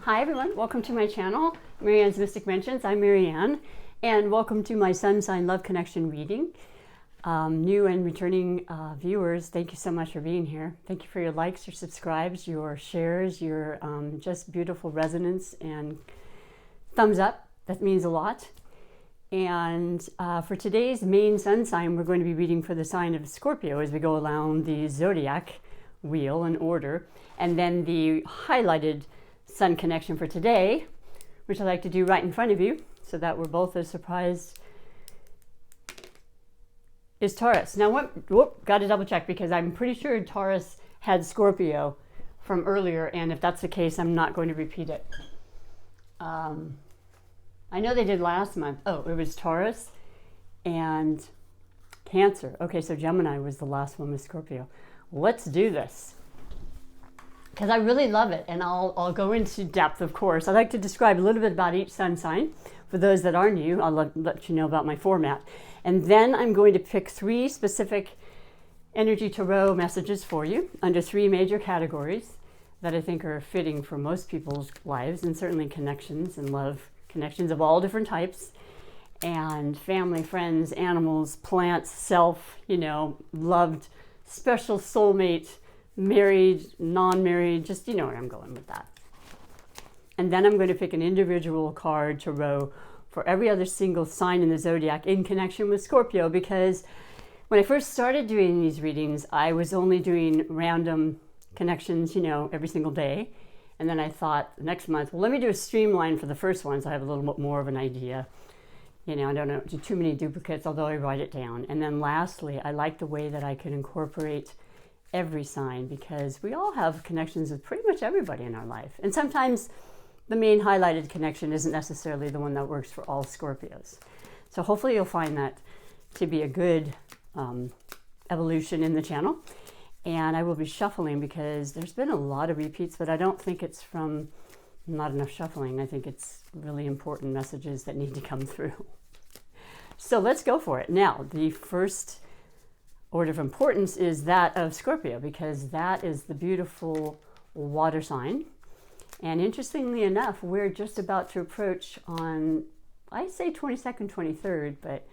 Hi everyone, welcome to my channel, MaryAnne's Mystic Mentions. I'm MaryAnne, and welcome to my Sun Sign Love Connection reading. New and returning viewers, thank you so much for being here. Thank you for your likes, your subscribes, your shares, your just beautiful resonance and thumbs up. That means a lot. And for today's main sun sign, we're going to be reading for the sign of Scorpio as we go around the zodiac wheel in order. And then the highlighted sun connection for today, which I like to do right in front of you so that we're both as surprised, is Taurus. Now, got to double check because I'm pretty sure Taurus had Scorpio from earlier, and if that's the case, I'm not going to repeat it. I know they did last month. Oh, it was Taurus and Cancer. Okay, so Gemini was the last one with Scorpio. Let's do this, because I really love it, and I'll go into depth, of course. I like to describe a little bit about each sun sign. For those that are new, I'll let you know about my format. And then I'm going to pick 3 specific energy tarot messages for you under 3 major categories that I think are fitting for most people's lives, and certainly connections and love connections of all different types, and family, friends, animals, plants, self, loved, special soulmate, married, non-married, just where I'm going with that. And then I'm going to pick an individual card tarot for every other single sign in the zodiac in connection with Scorpio, because when I first started doing these readings, I was only doing random connections, every single day. And then I thought next month, well, let me do a streamline for the first one so I have a little bit more of an idea. I don't do too many duplicates, although I write it down. And then lastly, I like the way that I can incorporate every sign, because we all have connections with pretty much everybody in our life. And sometimes the main highlighted connection isn't necessarily the one that works for all Scorpios. So hopefully you'll find that to be a good evolution in the channel. And I will be shuffling because there's been a lot of repeats, but I don't think it's from not enough shuffling. I think it's really important messages that need to come through. So let's go for it. Now, the first order of importance is that of Scorpio, because that is the beautiful water sign. And interestingly enough, we're just about to approach on, I say 22nd, 23rd, but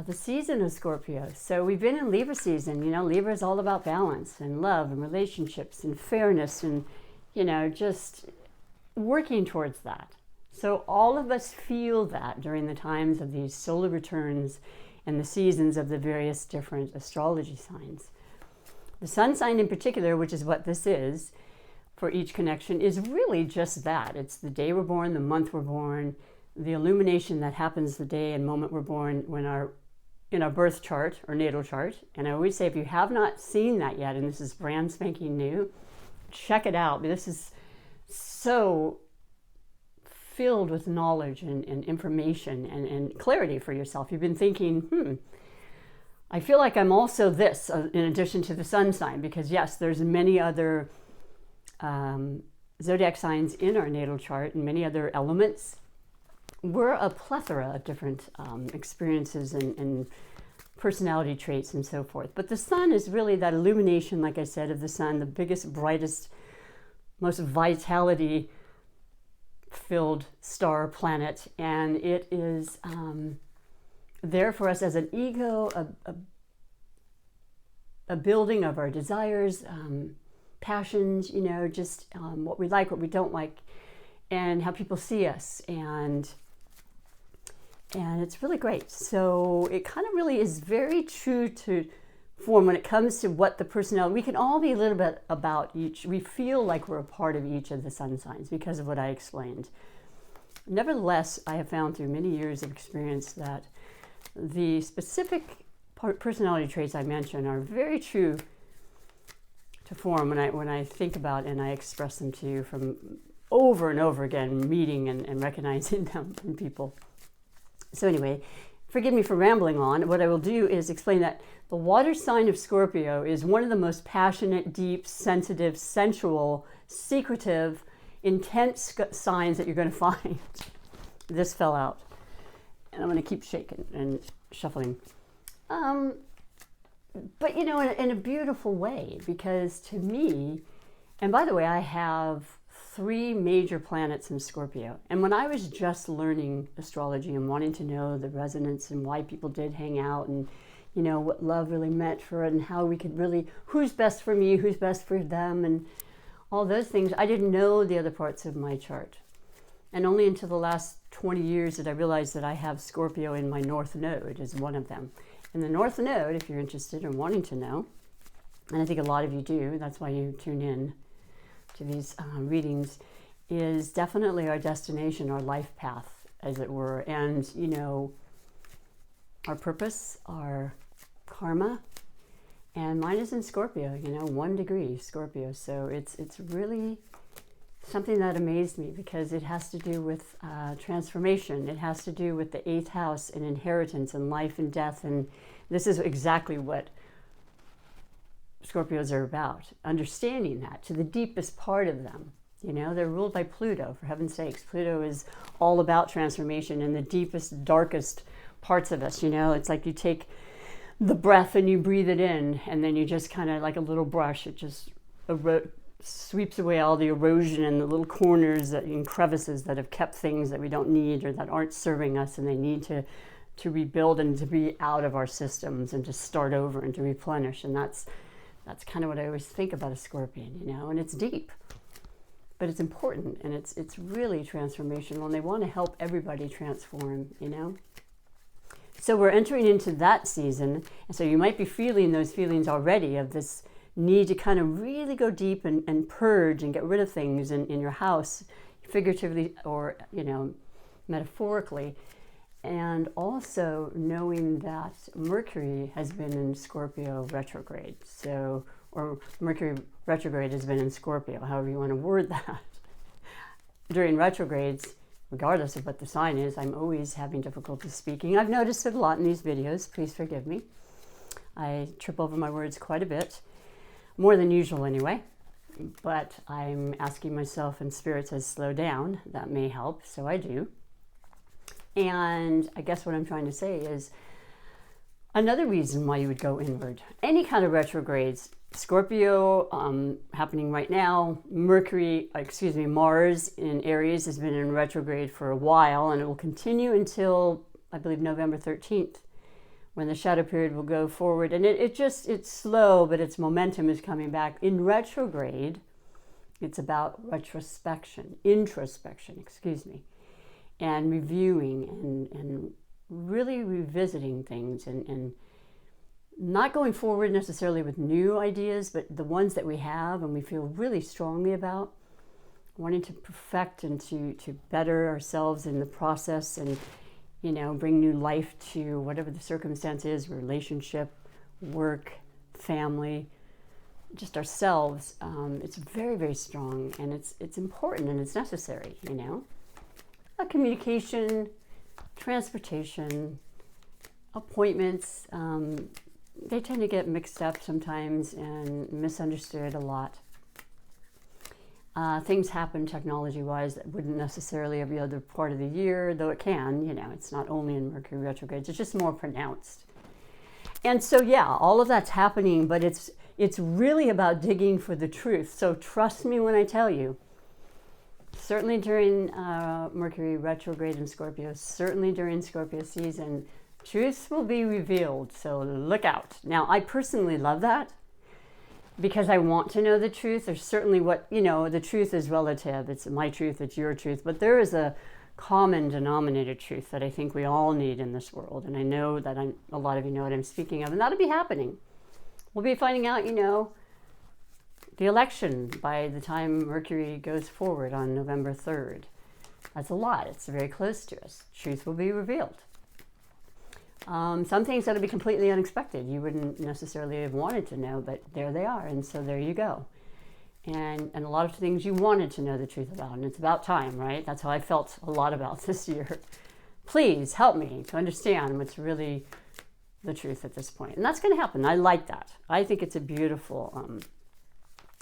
the season of Scorpio. So we've been in Libra season. Libra is all about balance and love and relationships and fairness and, just working towards that. So all of us feel that during the times of these solar returns and the seasons of the various different astrology signs. The sun sign in particular, which is what this is for each connection, is really just that. It's the day we're born, the month we're born, the illumination that happens the day and moment we're born in our birth chart or natal chart. And I always say, if you have not seen that yet, and this is brand spanking new, check it out. This is so filled with knowledge and information and clarity for yourself. You've been thinking, I feel like I'm also this, in addition to the sun sign, because yes, there's many other zodiac signs in our natal chart and many other elements. We're a plethora of different experiences and personality traits and so forth. But the sun is really that illumination, like I said, of the sun, the biggest, brightest, most vitality filled star planet. And it is there for us as an ego, a building of our desires, passions, just what we like, what we don't like, and how people see us. And it's really great. So it kind of really is very true to form when it comes to what the personality, we can all be a little bit about each. We feel like we're a part of each of the sun signs because of what I explained. Nevertheless, I have found through many years of experience that the specific personality traits I mentioned are very true to form when I think about and I express them to you from over and over again, meeting and recognizing them in people. So anyway, forgive me for rambling on. What I will do is explain that the water sign of Scorpio is one of the most passionate, deep, sensitive, sensual, secretive, intense signs that you're going to find. This fell out. And I'm going to keep shaking and shuffling. But, in a beautiful way, because to me, and by the way, I have 3 major planets in Scorpio. And when I was just learning astrology and wanting to know the resonance and why people did hang out and, you know, what love really meant for it and how we could really, who's best for me, who's best for them, and all those things, I didn't know the other parts of my chart. And only until the last 20 years did I realize that I have Scorpio in my North Node as one of them. And the North Node, if you're interested in wanting to know, and I think a lot of you do, that's why you tune in to these readings, is definitely our destination, our life path, as it were. And, you know, our purpose, our karma, and mine is in Scorpio, you know, 1 degree Scorpio. So it's really something that amazed me because it has to do with transformation. It has to do with the 8th house and inheritance and life and death. And this is exactly what Scorpios are about, understanding that to the deepest part of them. You know, they're ruled by Pluto, for heaven's sakes. Pluto is all about transformation in the deepest, darkest parts of us. You know, it's like you take the breath and you breathe it in, and then you just kind of, like a little brush, it just sweeps away all the erosion and the little corners and crevices that have kept things that we don't need or that aren't serving us, and they need to rebuild and to be out of our systems and to start over and to replenish. And that's kind of what I always think about a Scorpion, you know, and it's deep, but it's important, and it's really transformational, and they want to help everybody transform, you know. So we're entering into that season, and so you might be feeling those feelings already of this need to kind of really go deep and purge and get rid of things in your house, figuratively or, you know, metaphorically. And also knowing that Mercury has been in Scorpio retrograde. So, or Mercury retrograde has been in Scorpio, however you want to word that. During retrogrades, regardless of what the sign is, I'm always having difficulty speaking. I've noticed it a lot in these videos. Please forgive me. I trip over my words quite a bit, more than usual anyway. But I'm asking myself, and Spirit says slow down. That may help, so I do. And I guess what I'm trying to say is another reason why you would go inward. Any kind of retrogrades, Scorpio happening right now, Mars in Aries has been in retrograde for a while, and it will continue until, I believe, November 13th, when the shadow period will go forward. And it's slow, but its momentum is coming back. In retrograde, it's about introspection, and reviewing and really revisiting things and not going forward necessarily with new ideas, but the ones that we have and we feel really strongly about, wanting to perfect and to better ourselves in the process and, you know, bring new life to whatever the circumstance is, relationship, work, family, just ourselves. It's very, very strong, and it's important and it's necessary, you know. Communication, transportation, appointments, they tend to get mixed up sometimes and misunderstood a lot. Things happen technology-wise that wouldn't necessarily every other part of the year, though it can, you know, it's not only in Mercury retrogrades, it's just more pronounced. And so, yeah, all of that's happening, but it's really about digging for the truth. So trust me when I tell you, certainly during Mercury retrograde in Scorpio, certainly during Scorpio season, truths will be revealed, so look out. Now, I personally love that because I want to know the truth. There's certainly the truth is relative. It's my truth, it's your truth, but there is a common denominator truth that I think we all need in this world, and I know that a lot of you know what I'm speaking of, and that'll be happening. We'll be finding out, you know, the election by the time Mercury goes forward on November 3rd. That's a lot. It's very close to us. Truth will be revealed. Some things that'll be completely unexpected. You wouldn't necessarily have wanted to know, but there they are. And so there you go. And a lot of things you wanted to know the truth about. And it's about time, right? That's how I felt a lot about this year. Please help me to understand what's really the truth at this point. And that's going to happen. I like that. I think it's a beautiful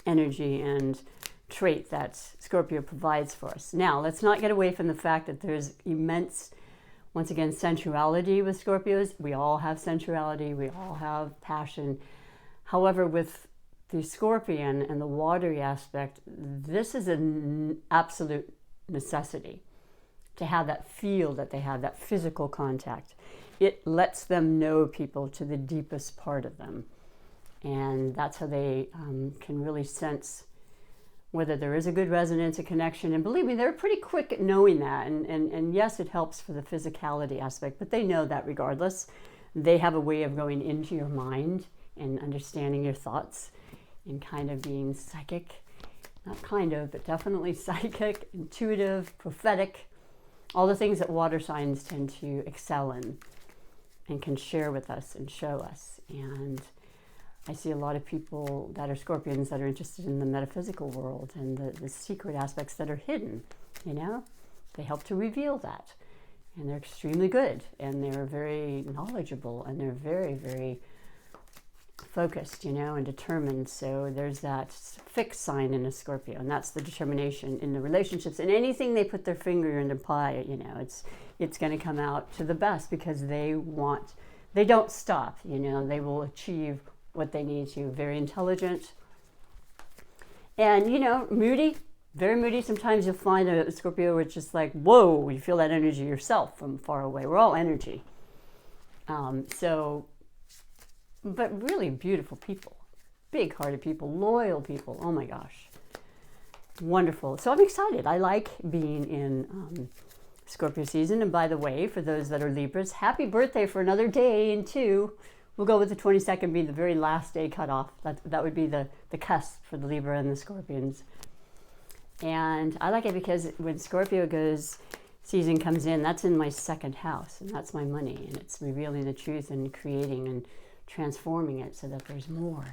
energy and trait that Scorpio provides for us. Now, let's not get away from the fact that there's immense, once again, sensuality with Scorpios. We all have sensuality. We all have passion. However, with the scorpion and the watery aspect, this is an absolute necessity to have that feel that they have, that physical contact. It lets them know people to the deepest part of them. And that's how they can really sense whether there is a good resonance, a connection. And believe me, they're pretty quick at knowing that. And yes, it helps for the physicality aspect, but they know that regardless. They have a way of going into your mind and understanding your thoughts and kind of being psychic. Not kind of, but definitely psychic, intuitive, prophetic. All the things that water signs tend to excel in and can share with us and show us. And I see a lot of people that are Scorpions that are interested in the metaphysical world and the secret aspects that are hidden, you know? They help to reveal that. And they're extremely good, and they're very knowledgeable, and they're very, very focused, you know, and determined. So there's that fixed sign in a Scorpio, and that's the determination in the relationships. And anything they put their finger in to apply, you know, it's going to come out to the best because they don't stop, you know, they will achieve what they need to. Very intelligent. And, you know, moody, very moody. Sometimes you'll find a Scorpio which is like, whoa, you feel that energy yourself from far away. We're all energy. But really beautiful people, big-hearted people, loyal people. Oh my gosh, wonderful. So I'm excited. I like being in Scorpio season. And by the way, for those that are Libras, happy birthday for another day in 2. We'll go with the 22nd being the very last day cut off. That would be the cusp for the Libra and the Scorpions. And I like it because when Scorpio season comes in, that's in my 2nd house, and that's my money, and it's revealing the truth and creating and transforming it so that there's more,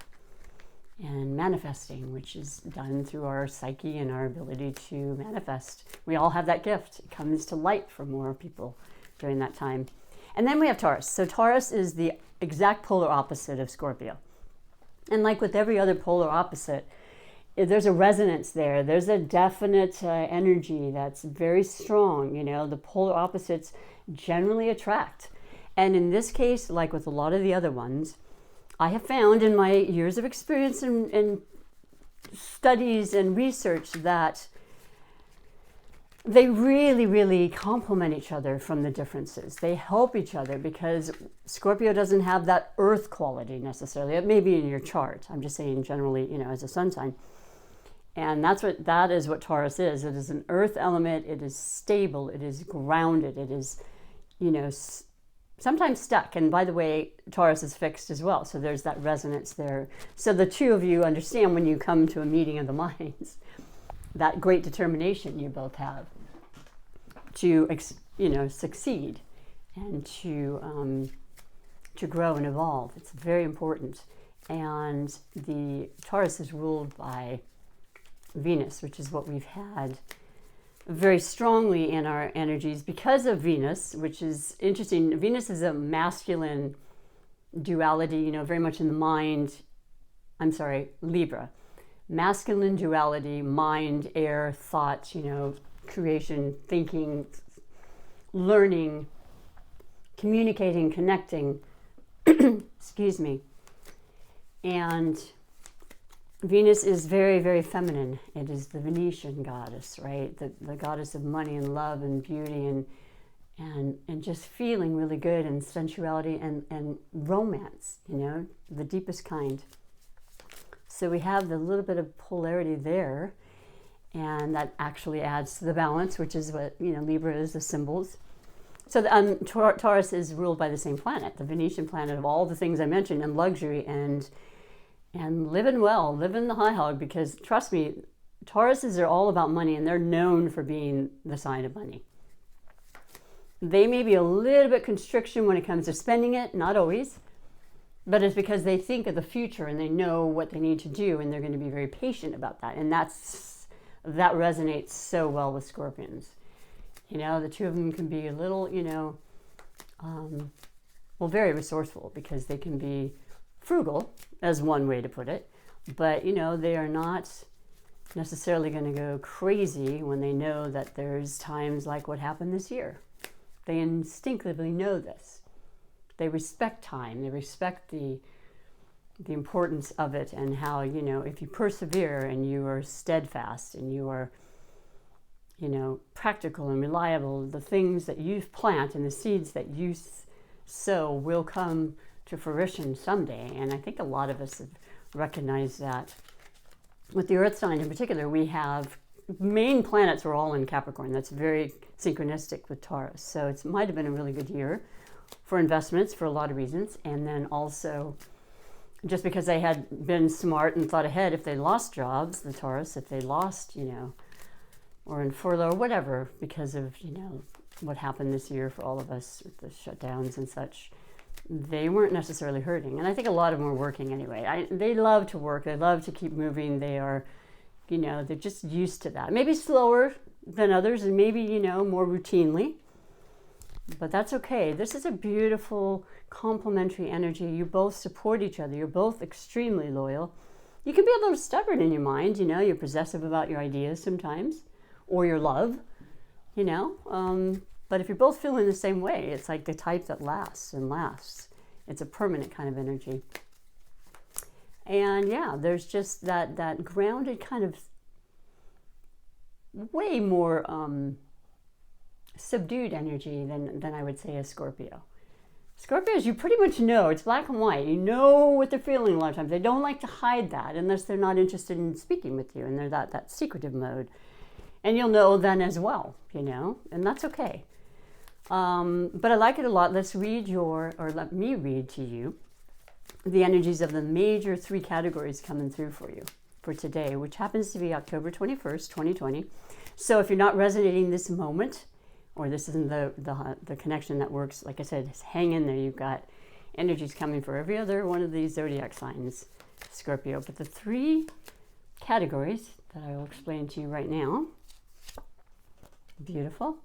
and manifesting, which is done through our psyche and our ability to manifest. We all have that gift. It comes to light for more people during that time. And then we have Taurus. So Taurus is the exact polar opposite of Scorpio. And like with every other polar opposite, there's a resonance there. There's a definite energy that's very strong. You know, the polar opposites generally attract. And in this case, like with a lot of the other ones, I have found in my years of experience and studies and research that they really, really complement each other from the differences. They help each other because Scorpio doesn't have that earth quality necessarily. It may be in your chart. I'm just saying generally, you know, as a sun sign. And that is what Taurus is. It is an earth element. It is stable. It is grounded. It is, you know, sometimes stuck. And by the way, Taurus is fixed as well. So there's that resonance there. So the two of you understand when you come to a meeting of the minds, that great determination you both have to, you know, succeed and to grow and evolve. It's very important. And the Taurus is ruled by Venus, which is what we've had very strongly in our energies because of Venus, which is interesting. Venus is a masculine duality, you know, very much in the mind. I'm sorry, Libra. Masculine duality, mind, air, thought, you know, creation, thinking, learning, communicating, connecting. Excuse me. And Venus is very, very feminine. It is the Venetian goddess, right? The goddess of money and love and beauty and just feeling really good and sensuality and romance, you know, the deepest kind. So we have the little bit of polarity there, and that actually adds to the balance, which is what, you know, Libra is, the symbols. So Taurus is ruled by the same planet, the Venetian planet of all the things I mentioned, and luxury and living well, living the high hog, because trust me, Tauruses are all about money, and they're known for being the sign of money. They may be a little bit constriction when it comes to spending it, not always, but it's because they think of the future and they know what they need to do, and they're going to be very patient about that. And that resonates so well with Scorpions. You know, the two of them can be a little, you know, very resourceful, because they can be frugal, as one way to put it. But, you know, they are not necessarily going to go crazy when they know that there's times like what happened this year. They instinctively know this. They respect time. They respect the the importance of it, and how, you know, if you persevere and you are steadfast and you are, you know, practical and reliable, the things that you plant and the seeds that you sow will come to fruition someday. And I think a lot of us have recognized that. With the Earth sign in particular, we have main planets are all in Capricorn. That's very synchronistic with Taurus. So it might have been a really good year for investments for a lot of reasons. And then also, just because they had been smart and thought ahead, if they lost jobs, the Taurus, if they lost, you know, or in furlough or whatever, because of, you know, what happened this year for all of us with the shutdowns and such, they weren't necessarily hurting. And I think a lot of them were working anyway. They love to work. They love to keep moving. They are, you know, they're just used to that. Maybe slower than others, and maybe, you know, more routinely. But that's okay. This is a beautiful complementary energy. You both support each other. You're both extremely loyal. You can be a little stubborn in your mind, you know. You're possessive about your ideas sometimes, or your love, you know. But if you're both feeling the same way, it's like the type that lasts and lasts. It's a permanent kind of energy. And yeah, there's just that grounded kind of way more subdued energy than I would say a Scorpio. Scorpios, you pretty much know, it's black and white. You know what they're feeling a lot of times. They don't like to hide that unless they're not interested in speaking with you and they're that secretive mode. And you'll know then as well, you know, and that's okay. But I like it a lot. Let me read to you the energies of the major 3 categories coming through for you for today, which happens to be October 21st, 2020. So if you're not resonating this moment, or this isn't the connection that works, like I said, hang in there. You've got energies coming for every other one of these zodiac signs, Scorpio. But the 3 categories that I will explain to you right now, beautiful.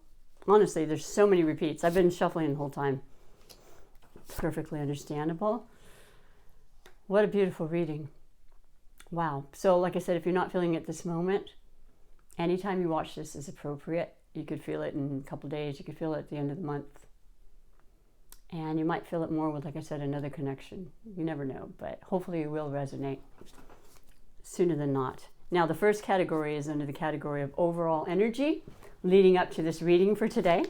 Honestly, there's so many repeats. I've been shuffling the whole time. Perfectly understandable. What a beautiful reading. Wow. So like I said, if you're not feeling it this moment, anytime you watch this is appropriate. You could feel it in a couple days. You could feel it at the end of the month. And you might feel it more with, like I said, another connection. You never know, but hopefully it will resonate sooner than not. Now, the first category is under the category of overall energy, leading up to this reading for today.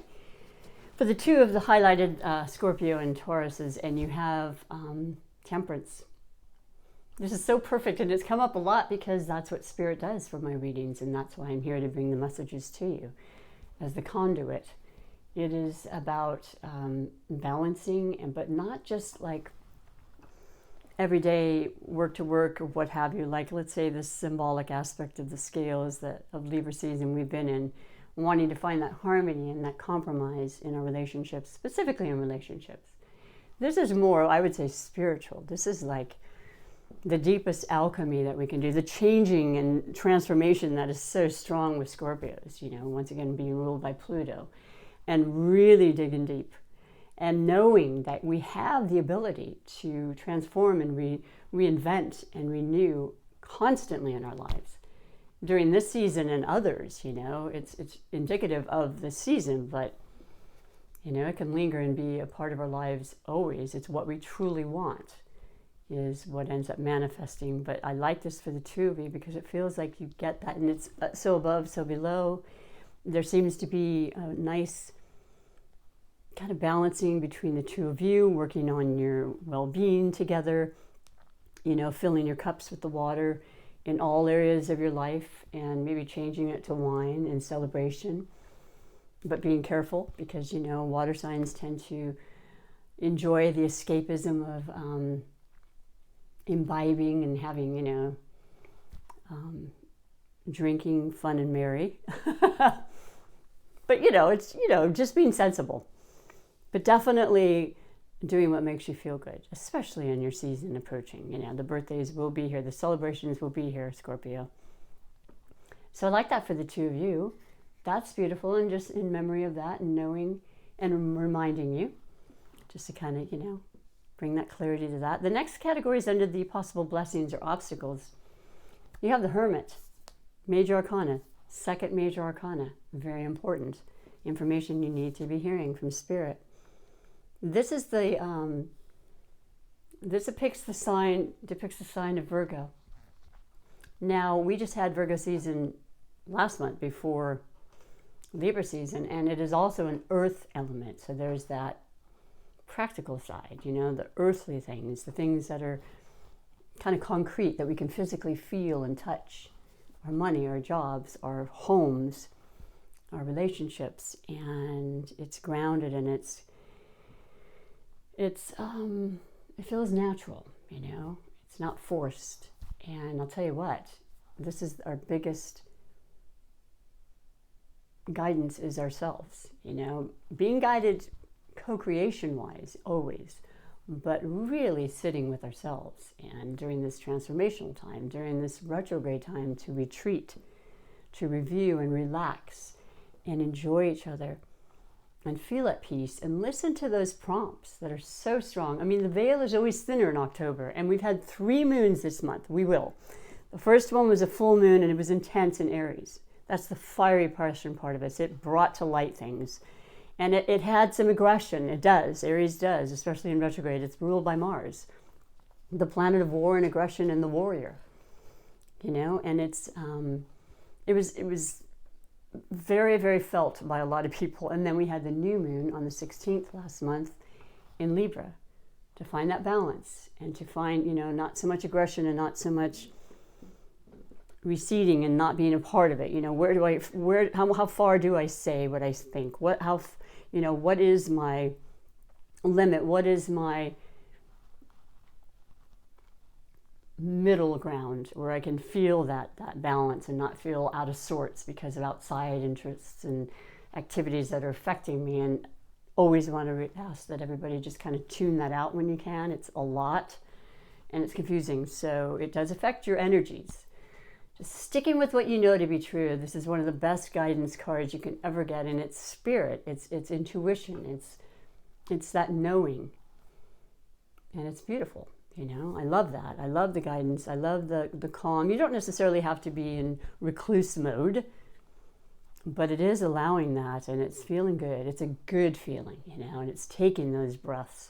For the 2 of the highlighted Scorpio and Tauruses, and you have Temperance. This is so perfect, and it's come up a lot because that's what Spirit does for my readings, and that's why I'm here to bring the messages to you as the conduit. It is about balancing, but not just like everyday work to work or what have you. Like, let's say the symbolic aspect of the scale is of Libra season we've been in, wanting to find that harmony and that compromise in our relationships, specifically in relationships. This is more, I would say, spiritual. This is like the deepest alchemy that we can do, the changing and transformation that is so strong with Scorpios, you know, once again being ruled by Pluto, and really digging deep and knowing that we have the ability to transform and reinvent and renew constantly in our lives. During this season and others, you know, it's indicative of the season, but, you know, it can linger and be a part of our lives always. It's what we truly want is what ends up manifesting. But I like this for the 2 of you because it feels like you get that, and it's so above, so below. There seems to be a nice kind of balancing between the 2 of you, working on your well-being together, you know, filling your cups with the water in all areas of your life, and maybe changing it to wine and celebration, but being careful because, you know, water signs tend to enjoy the escapism of imbibing and having, you know, drinking fun and merry. But, you know, it's, you know, just being sensible, but definitely doing what makes you feel good, especially in your season approaching. You know, the birthdays will be here, the celebrations will be here, Scorpio. So I like that for the 2 of you. That's beautiful, and just in memory of that and knowing and reminding you, just to kind of, you know, bring that clarity to that. The next category is under the possible blessings or obstacles. You have the Hermit, Major Arcana, 2nd Major Arcana, very important information you need to be hearing from Spirit. This is the This depicts the sign of Virgo. Now, we just had Virgo season last month before Libra season, and it is also an earth element. So there's that practical side, you know, the earthly things, the things that are kind of concrete that we can physically feel and touch. Our money, our jobs, our homes, our relationships, and it's grounded and it feels natural, you know, it's not forced. And I'll tell you what, this is our biggest guidance is ourselves, you know, being guided co-creation wise always, but really sitting with ourselves. And during this transformational time, during this retrograde time, to retreat, to review and relax and enjoy each other and feel at peace and listen to those prompts that are so strong. I mean, the veil is always thinner in October, and we've had 3 moons this month. We will. The first one was a full moon, and it was intense in Aries. That's the fiery passion part of us. It brought to light things. And it had some aggression. It does. Aries does, especially in retrograde. It's ruled by Mars, the planet of war and aggression and the warrior. You know, and it was very, very felt by a lot of people. And then we had the new moon on the 16th last month in Libra to find that balance and to find, you know, not so much aggression and not so much receding and not being a part of it. You know, how far do I say what I think? You know, what is my limit? What is my middle ground where I can feel that balance and not feel out of sorts because of outside interests and activities that are affecting me? And always want to ask that everybody just kind of tune that out when you can. It's a lot and it's confusing. So it does affect your energies. Just sticking with what you know to be true. This is one of the best guidance cards you can ever get, and it's spirit, it's intuition, it's that knowing, and it's beautiful. You know, I love that. I love the guidance. I love the calm. You don't necessarily have to be in recluse mode, but it is allowing that, and it's feeling good. It's a good feeling, you know, and it's taking those breaths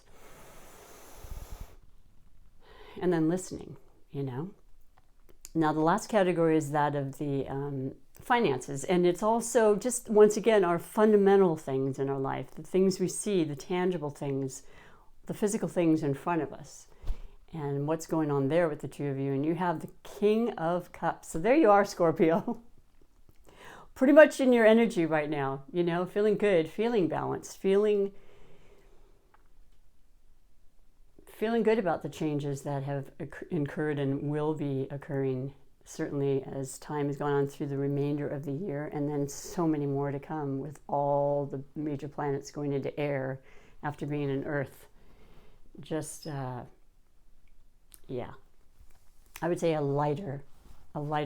and then listening, you know. Now, the last category is that of the finances, and it's also just, once again, our fundamental things in our life, the things we see, the tangible things, the physical things in front of us, and what's going on there with the two of you. And you have the King of Cups. So there you are, Scorpio. Pretty much in your energy right now, you know, feeling good, feeling balanced, feeling good about the changes that have occurred and will be occurring, certainly as time has gone on through the remainder of the year, and then so many more to come with all the major planets going into air after being in Earth. Just, yeah, I would say a lighter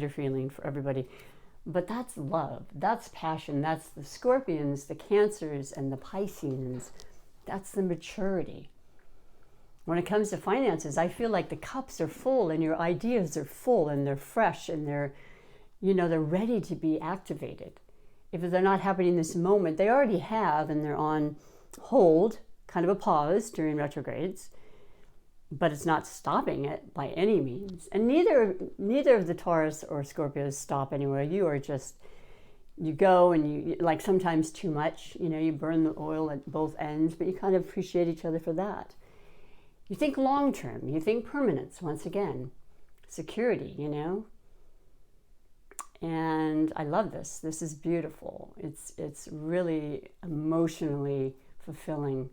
feeling for everybody. But that's love, that's passion, that's the Scorpions, the Cancers, and the Pisceans. That's the maturity. When it comes to finances, I feel like the cups are full and your ideas are full and they're fresh and they're ready to be activated. If they're not happening this moment, they already have, and they're on hold, kind of a pause during retrogrades, but it's not stopping it by any means. And neither of the Taurus or Scorpios stop anywhere. You are just, you go and you, like sometimes too much, you know, you burn the oil at both ends, but you kind of appreciate each other for that. You think long-term, you think permanence, once again, security, you know? And I love this. This is beautiful. It's really emotionally fulfilling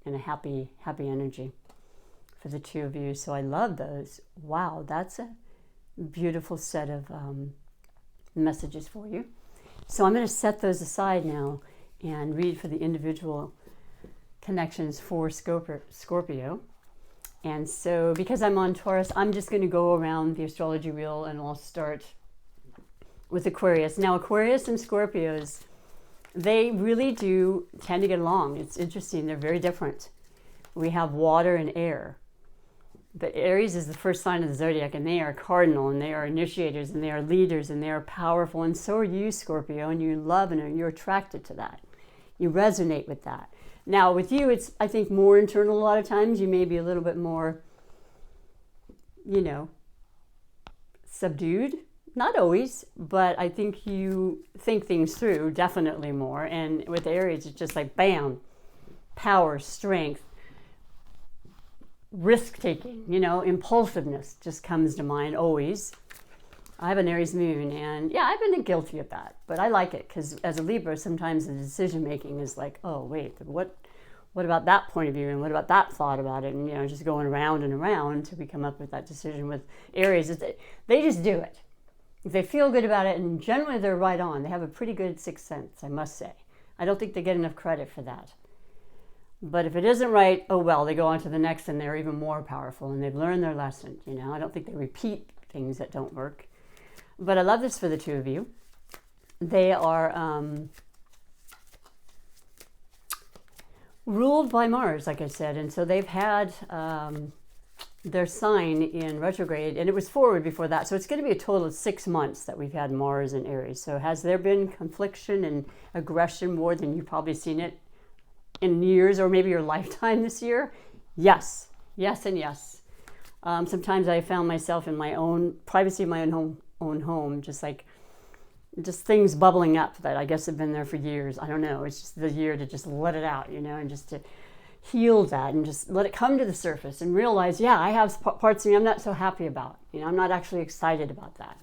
and a happy energy for the two of you. So I love those. Wow, that's a beautiful set of messages for you. So I'm going to set those aside now and read for the individual connections for Scorpio. And so because I'm on Taurus, I'm just going to go around the astrology wheel, and I'll start with Aquarius. Now, Aquarius and Scorpios, they really do tend to get along. It's interesting. They're very different. We have water and air. But Aries is the first sign of the zodiac, and they are cardinal, and they are initiators, and they are leaders, and they are powerful. And so are you, Scorpio, and you love and you're attracted to that. You resonate with that. Now, with you, it's, I think, more internal a lot of times. You may be a little bit more you know, subdued. Not always, but I think you think things through definitely more. And with Aries, it's just like bam, power, strength, risk-taking, you know, impulsiveness just comes to mind always. I have an Aries moon, and yeah, I've been guilty of that, but I like it because as a Libra, sometimes the decision-making is like, oh, wait, what about that point of view, and what about that thought about it, and, you know, just going around and around until we come up with that decision. With Aries, they just do it. If they feel good about it, and generally they're right on. They have a pretty good sixth sense, I must say. I don't think they get enough credit for that. But if it isn't right, oh well, they go on to the next and they're even more powerful and they've learned their lesson, you know. I don't think they repeat things that don't work. But I love this for the two of you. They are ruled by Mars, like I said, and so they've had their sign in retrograde, and it was forward before that, so it's going to be a total of 6 months that we've had Mars in Aries. So has there been confliction and aggression more than you've probably seen it in years, or maybe your lifetime this year? Yes, yes, and yes. Sometimes I found myself in my own privacy of my own home, just things bubbling up that I guess have been there for years. I don't know. It's just the year to just let it out, you know, and just to heal that and just let it come to the surface and realize, yeah, I have parts of me I'm not so happy about. You know, I'm not actually excited about that.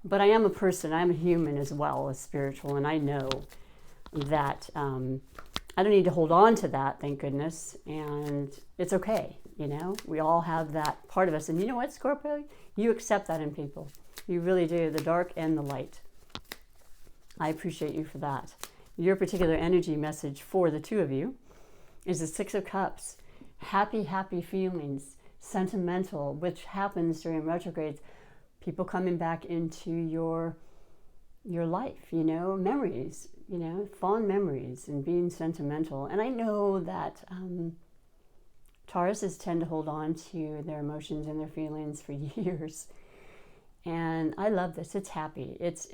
But I am a person. I'm a human as well as spiritual, and I know that I don't need to hold on to that, thank goodness, and it's okay, you know? We all have that part of us, and you know what, Scorpio? You accept that in people. You really do, the dark and the light. I appreciate you for that. Your particular energy message for the two of you is the Six of Cups. Happy, happy feelings, sentimental, which happens during retrogrades. People coming back into your life, you know, memories, you know, fond memories and being sentimental. And I know that Tauruses tend to hold on to their emotions and their feelings for years. And I love this. It's happy. It's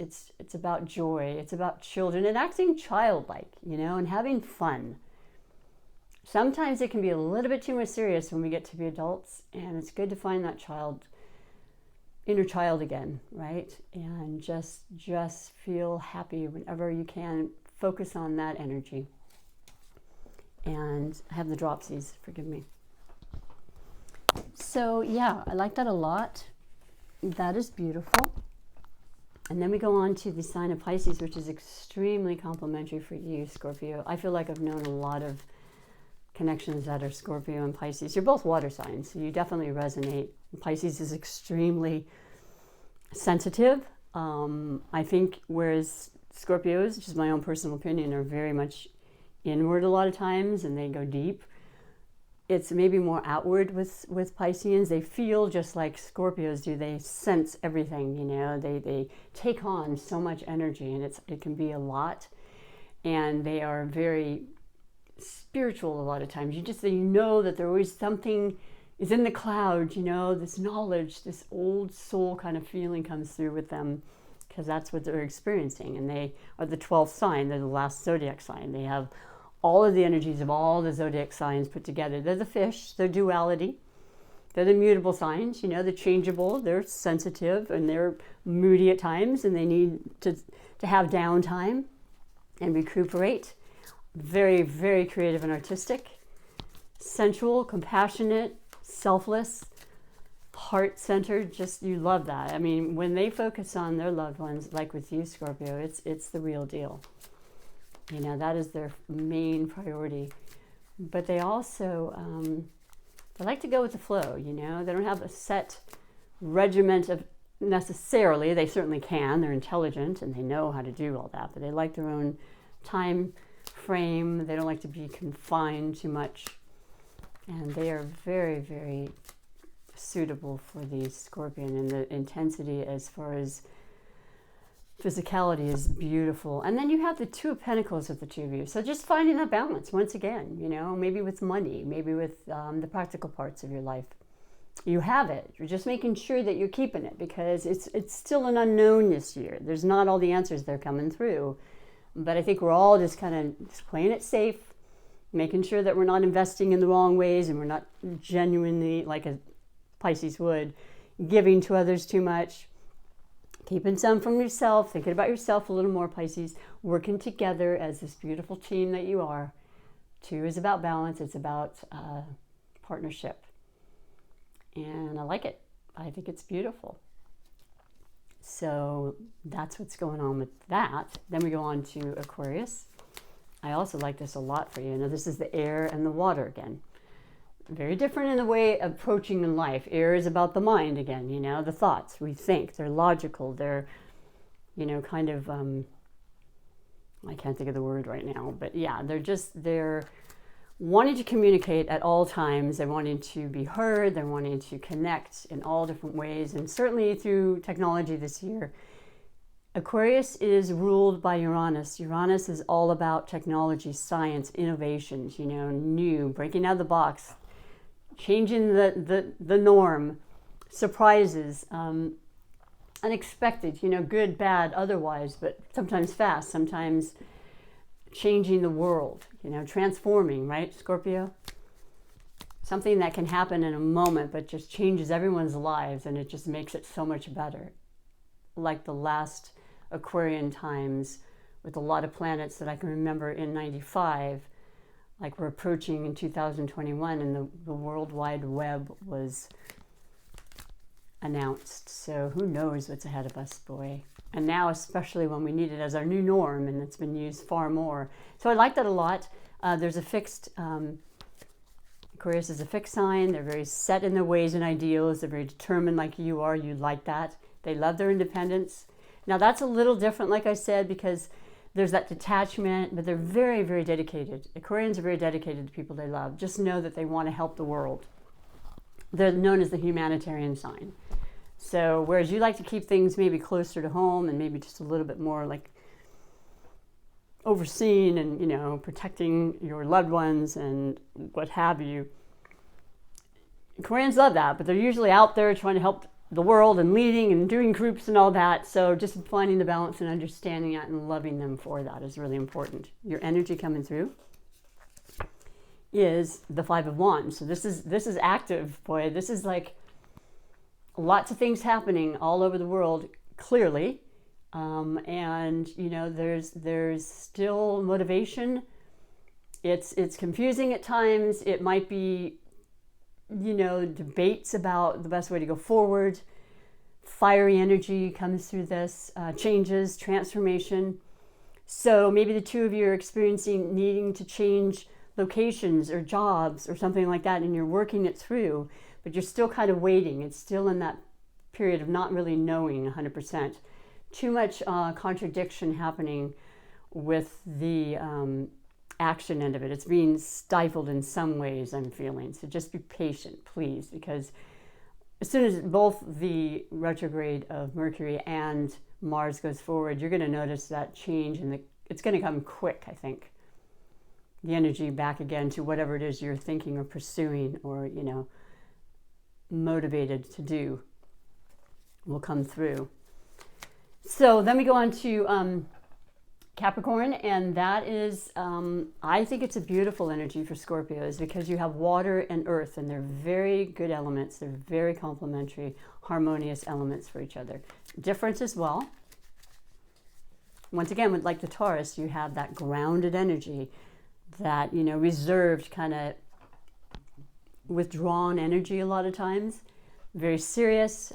about joy. It's about children and acting childlike, you know, and having fun. Sometimes it can be a little bit too much serious when we get to be adults, and it's good to find that inner child again, right? And just feel happy whenever you can. Focus on that energy. And I have the dropsies, forgive me. So yeah, I like that a lot. That is beautiful. And then we go on to the sign of Pisces, which is extremely complimentary for you, Scorpio. I feel like I've known a lot of connections that are Scorpio and Pisces. You're both water signs, so you definitely resonate. Pisces is extremely sensitive. I think whereas Scorpios, which is my own personal opinion, are very much inward a lot of times and they go deep. It's maybe more outward with Pisceans. They feel just like Scorpios do. They sense everything, you know. They take on so much energy, and it can be a lot. And they are very spiritual a lot of times. You know that there always something is in the clouds, you know, this knowledge, this old soul kind of feeling comes through with them, because that's what they're experiencing. And they are the 12th sign. They're the last zodiac sign. They have all of the energies of all the zodiac signs put together. They're the fish, they're duality. They're the mutable signs, you know, they're changeable, they're sensitive, and they're moody at times, and they need to have downtime and recuperate. Very, very creative and artistic. Sensual, compassionate, selfless, heart-centered, just, you love that. I mean, when they focus on their loved ones, like with you, Scorpio, it's the real deal. You know, that is their main priority. But they also, they like to go with the flow, you know. They don't have a set regiment of necessarily. They certainly can. They're intelligent and they know how to do all that. But they like their own time frame. They don't like to be confined too much. And they are very, very suitable for the Scorpion. And the intensity as far as physicality is beautiful. And then you have the Two of Pentacles with the two of you. So just finding that balance once again, you know, maybe with money, maybe with the practical parts of your life. You have it. You're just making sure that you're keeping it, because it's still an unknown this year. There's not all the answers that are coming through. But I think we're all just kind of just playing it safe, making sure that we're not investing in the wrong ways and we're not genuinely, like a Pisces would, giving to others too much, keeping some from yourself, thinking about yourself a little more, Pisces, working together as this beautiful team that you are. 2 is about balance. It's about partnership. And I like it. I think it's beautiful. So that's what's going on with that. Then we go on to Aquarius. I also like this a lot for you. Now this is the air and the water again. Very different in the way of approaching in life. Air is about the mind again, you know, the thoughts. We think, they're logical, they're, you know, kind of, I can't think of the word right now, but yeah, they're wanting to communicate at all times. They're wanting to be heard. They're wanting to connect in all different ways. And certainly through technology this year, Aquarius is ruled by Uranus. Uranus is all about technology, science, innovations, you know, new, breaking out of the box, changing the norm, surprises, unexpected, you know, good, bad, otherwise, but sometimes fast, sometimes changing the world, you know, transforming, right, Scorpio? Something that can happen in a moment, but just changes everyone's lives, and it just makes it so much better. Like the last Aquarian times with a lot of planets that I can remember in 95, like we're approaching in 2021, and the World Wide Web was announced. So who knows what's ahead of us, boy. And now, especially when we need it as our new norm, and it's been used far more. So I like that a lot. There's a fixed, Aquarius is a fixed sign. They're very set in their ways and ideals. They're very determined like you are. You like that. They love their independence. Now that's a little different, like I said, because there's that detachment, but they're very, very dedicated. Aquarians are very dedicated to people they love. Just know that they want to help the world. They're known as the humanitarian sign. So whereas you like to keep things maybe closer to home and maybe just a little bit more like overseeing and, you know, protecting your loved ones and what have you, Aquarians love that, but they're usually out there trying to help the world and leading and doing groups and all that. So just finding the balance and understanding that and loving them for that is really important. Your energy coming through is the 5 of Wands. So this is active, boy. This is like lots of things happening all over the world, clearly. And you know, there's still motivation. It's confusing at times. It might be, you know, debates about the best way to go forward. Fiery energy comes through this, changes, transformation. So maybe the 2 of you are experiencing needing to change locations or jobs or something like that, and you're working it through, but you're still kind of waiting. It's still in that period of not really knowing 100%. Too much contradiction happening with the action end of it. It's being stifled in some ways, I'm feeling. So just be patient, please, because as soon as both the retrograde of Mercury and Mars goes forward, you're going to notice that change, and it's going to come quick, I think. The energy back again to whatever it is you're thinking or pursuing or, you know, motivated to do will come through. So then we go on to Capricorn, and that is, I think it's a beautiful energy for Scorpios because you have water and earth, and they're very good elements. They're very complementary, harmonious elements for each other. Different as well. Once again, with like the Taurus, you have that grounded energy, that, you know, reserved, kind of withdrawn energy a lot of times. Very serious,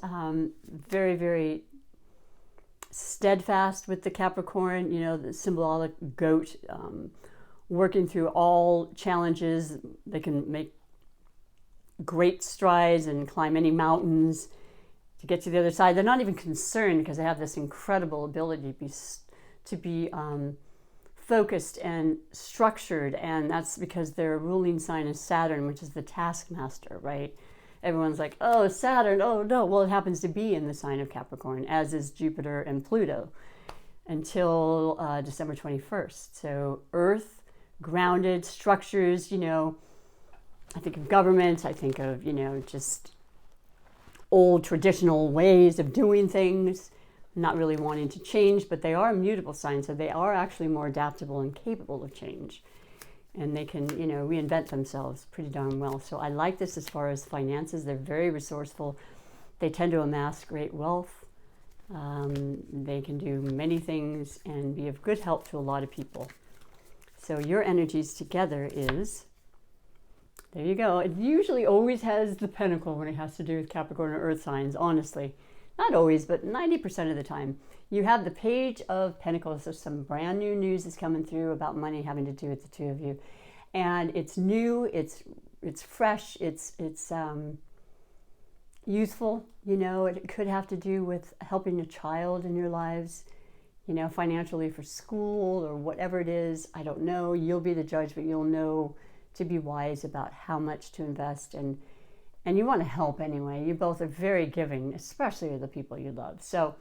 very, very steadfast with the Capricorn, you know, the symbolic goat, working through all challenges. They can make great strides and climb any mountains to get to the other side. They're not even concerned because they have this incredible ability to be focused and structured, and that's because their ruling sign is Saturn, which is the taskmaster, right? Everyone's like, oh, Saturn, oh no. Well, it happens to be in the sign of Capricorn, as is Jupiter and Pluto, until December 21st. So Earth, grounded structures, you know, I think of government, I think of, you know, just old traditional ways of doing things, not really wanting to change, but they are immutable signs, so they are actually more adaptable and capable of change. And they can, you know, reinvent themselves pretty darn well. So I like this as far as finances. They're very resourceful. They tend to amass great wealth. They can do many things and be of good help to a lot of people. So your energies together is, there you go. It usually always has the pentacle when it has to do with Capricorn or earth signs, honestly. Not always, but 90% of the time. You have the Page of Pentacles. So some brand new news is coming through about money having to do with the two of you. And it's new, it's fresh, it's youthful, you know. It could have to do with helping a child in your lives, you know, financially for school or whatever it is. I don't know. You'll be the judge, but you'll know to be wise about how much to invest. And you want to help anyway. You both are very giving, especially to the people you love. So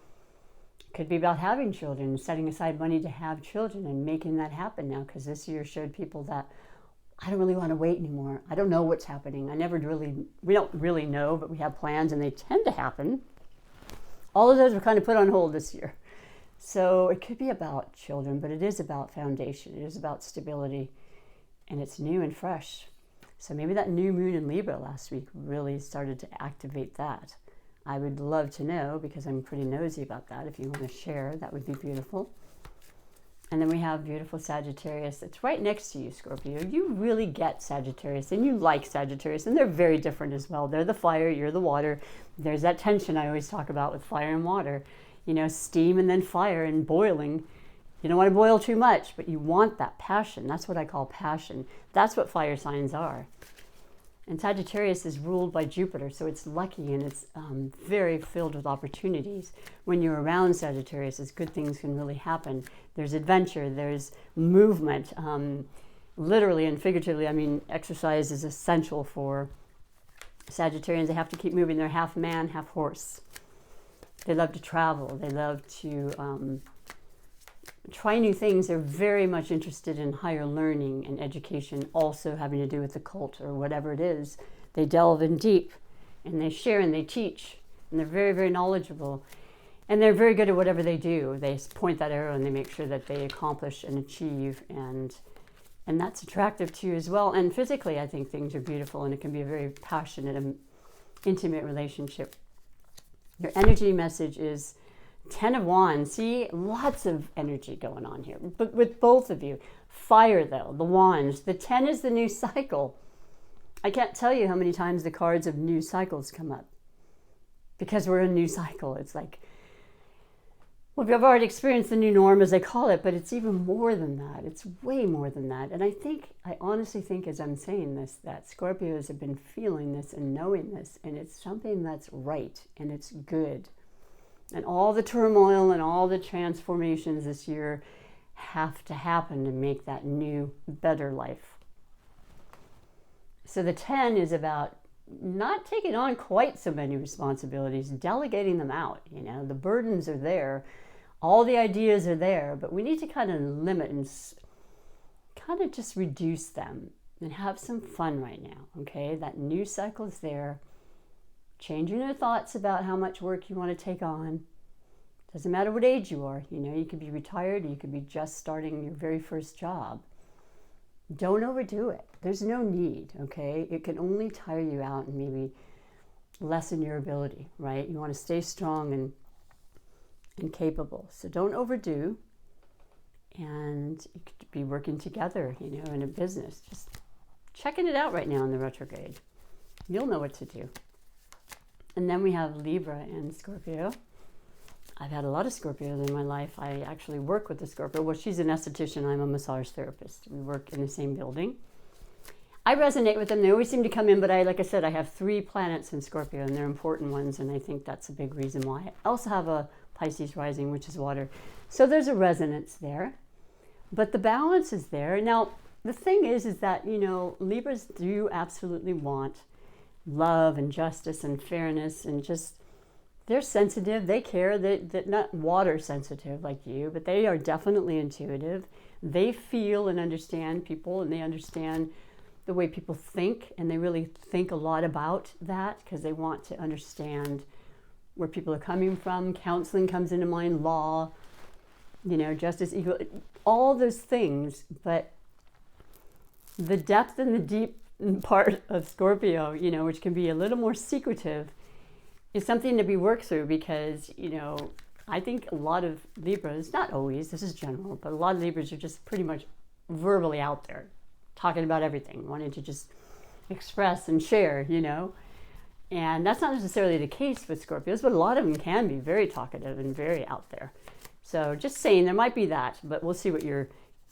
it could be about having children, setting aside money to have children and making that happen now, because this year showed people that I don't really want to wait anymore. I don't know what's happening. We don't really know, but we have plans and they tend to happen. All of those were kind of put on hold this year. So it could be about children, but it is about foundation. It is about stability, and it's new and fresh. So maybe that new moon in Libra last week really started to activate that. I would love to know, because I'm pretty nosy about that. If you want to share, that would be beautiful. And then we have beautiful Sagittarius. It's right next to you, Scorpio. You really get Sagittarius, and you like Sagittarius, and they're very different as well. They're the fire, you're the water. There's that tension I always talk about with fire and water. You know, steam and then fire and boiling. You don't want to boil too much, but you want that passion. That's what I call passion. That's what fire signs are. And Sagittarius is ruled by Jupiter, so it's lucky, and it's very filled with opportunities. When you're around Sagittarius, good things can really happen. There's adventure, there's movement. Literally and figuratively, I mean, exercise is essential for Sagittarians. They have to keep moving. They're half man, half horse. They love to travel. They love to try new things. They're very much interested in higher learning and education, also having to do with the cult or whatever it is. They delve in deep, and they share and they teach, and they're very, very knowledgeable, and they're very good at whatever they do. They point that arrow and they make sure that they accomplish and achieve, and that's attractive to you as well. And physically, I think things are beautiful, and it can be a very passionate and intimate relationship. Your energy message is 10 of Wands. See, lots of energy going on here, but with both of you. Fire, though, the Wands. The 10 is the new cycle. I can't tell you how many times the cards of new cycles come up, because we're in a new cycle. It's like, well, we've already experienced the new norm, as they call it, but it's even more than that. It's way more than that. And I honestly think, as I'm saying this, that Scorpios have been feeling this and knowing this, and it's something that's right and it's good. And all the turmoil and all the transformations this year have to happen to make that new, better life. So the 10 is about not taking on quite so many responsibilities, delegating them out. You know, the burdens are there, all the ideas are there, but we need to kind of limit and kind of just reduce them and have some fun right now, okay? That new cycle is there. Changing your thoughts about how much work you want to take on. Doesn't matter what age you are. You know, you could be retired, you could be just starting your very first job. Don't overdo it. There's no need, okay? It can only tire you out and maybe lessen your ability, right? You want to stay strong and capable. So don't overdo. And you could be working together, you know, in a business. Just checking it out right now in the retrograde. You'll know what to do. And then we have Libra and Scorpio. I've had a lot of Scorpios in my life. I actually work with a Scorpio. Well, she's an esthetician. I'm a massage therapist. We work in the same building. I resonate with them. They always seem to come in, but like I said, I have 3 planets in Scorpio, and they're important ones, and I think that's a big reason why. I also have a Pisces rising, which is water. So there's a resonance there, but the balance is there. Now, the thing is that, you know, Libras do absolutely want love and justice and fairness, and just, they're sensitive, they care. They're not water sensitive like you, but they are definitely intuitive. They feel and understand people, and they understand the way people think, and they really think a lot about that because they want to understand where people are coming from. Counseling comes into mind, law, you know, justice, equal, all those things. But the depth and the deep part of Scorpio, you know, which can be a little more secretive, is something to be worked through because, you know, I think a lot of Libras, not always, this is general, but a lot of Libras are just pretty much verbally out there, talking about everything, wanting to just express and share, you know. And that's not necessarily the case with Scorpios, but a lot of them can be very talkative and very out there. So just saying, there might be that, but we'll see what your